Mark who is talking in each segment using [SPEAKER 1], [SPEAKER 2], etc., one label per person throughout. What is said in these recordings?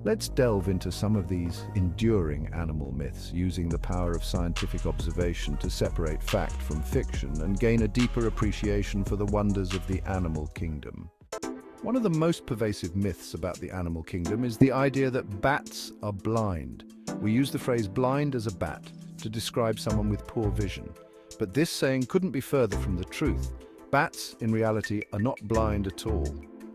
[SPEAKER 1] Let's delve into some of these enduring animal myths, using the power of scientific observation to separate fact from fiction and gain a deeper appreciation for the wonders of the animal kingdom. One of the most pervasive myths about the animal kingdom is the idea that bats are blind. We use the phrase blind as a bat to describe someone with poor vision. But this saying couldn't be further from the truth. Bats, in reality, are not blind at all.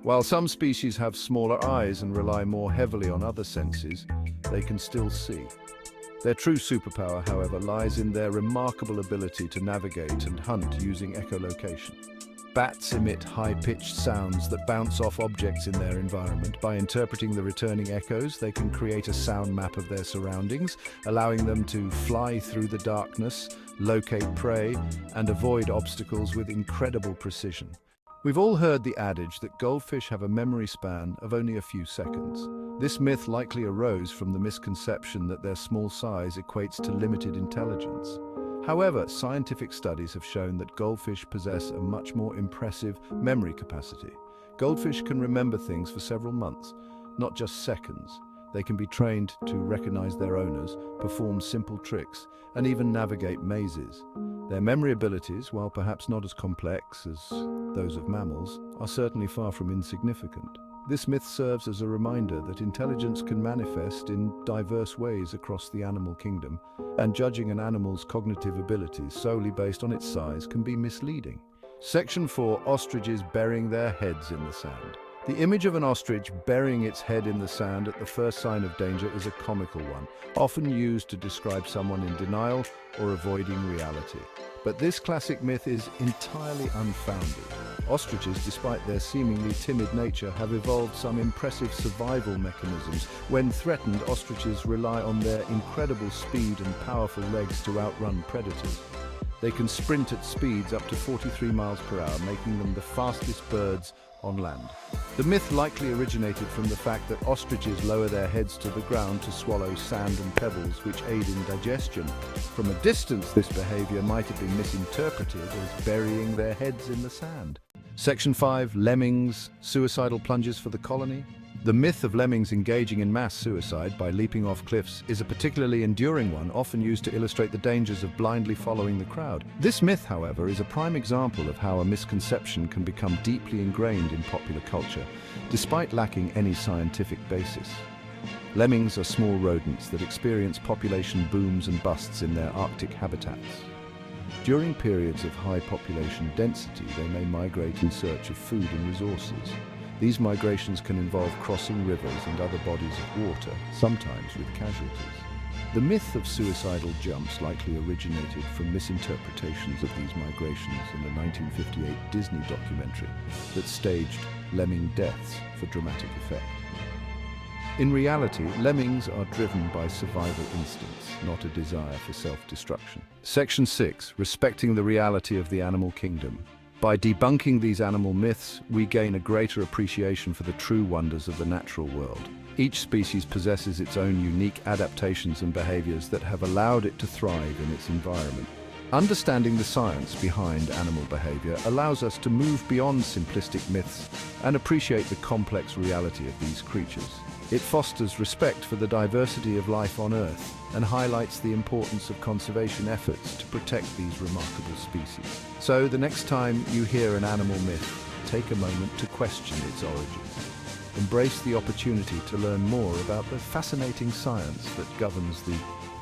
[SPEAKER 1] While some species have smaller eyes and rely more heavily on other senses, they can still see. Their true superpower, however, lies in their remarkable ability to navigate and hunt using echolocation. Bats emit high-pitched sounds that bounce off objects in their environment. By interpreting the returning echoes, they can create a sound map of their surroundings, allowing them to fly through the darkness, locate prey, and avoid obstacles with incredible precision. We've all heard the adage that goldfish have a memory span of only a few seconds. This myth likely arose from the misconception that their small size equates to limited intelligence. However, scientific studies have shown that goldfish possess a much more impressive memory capacity. Goldfish can remember things for several months, not just seconds. They can be trained to recognize their owners, perform simple tricks, and even navigate mazes. Their memory abilities, while perhaps not as complex as those of mammals, are certainly far from insignificant. This myth serves as a reminder that intelligence can manifest in diverse ways across the animal kingdom, and judging an animal's cognitive abilities solely based on its size can be misleading. Section 4. Ostriches burying their heads in the sand. The image of an ostrich burying its head in the sand at the first sign of danger is a comical one, often used to describe someone in denial or avoiding reality. But this classic myth is entirely unfounded. Ostriches, despite their seemingly timid nature, have evolved some impressive survival mechanisms. When threatened, ostriches rely on their incredible speed and powerful legs to outrun predators. They can sprint at speeds up to 43 miles per hour, making them the fastest birds on land. The myth likely originated from the fact that ostriches lower their heads to the ground to swallow sand and pebbles, which aid in digestion. From a distance, this behavior might have been misinterpreted as burying their heads in the sand. Section 5. Lemmings, suicidal plunges for the colony. The myth of lemmings engaging in mass suicide by leaping off cliffs is a particularly enduring one, often used to illustrate the dangers of blindly following the crowd. This myth, however, is a prime example of how a misconception can become deeply ingrained in popular culture, despite lacking any scientific basis. Lemmings are small rodents that experience population booms and busts in their Arctic habitats. During periods of high population density, they may migrate in search of food and resources. These migrations can involve crossing rivers and other bodies of water, sometimes with casualties. The myth of suicidal jumps likely originated from misinterpretations of these migrations in the 1958 Disney documentary that staged lemming deaths for dramatic effect. In reality, lemmings are driven by survival instincts, not a desire for self-destruction. Section 6. Respecting the reality of the animal kingdom. By debunking these animal myths, we gain a greater appreciation for the true wonders of the natural world. Each species possesses its own unique adaptations and behaviors that have allowed it to thrive in its environment. Understanding the science behind animal behavior allows us to move beyond simplistic myths and appreciate the complex reality of these creatures. It fosters respect for the diversity of life on Earth and highlights the importance of conservation efforts to protect these remarkable species. So, the next time you hear an animal myth, take a moment to question its origins. Embrace the opportunity to learn more about the fascinating science that governs the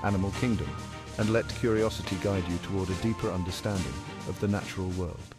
[SPEAKER 1] animal kingdom, and let curiosity guide you toward a deeper understanding of the natural world.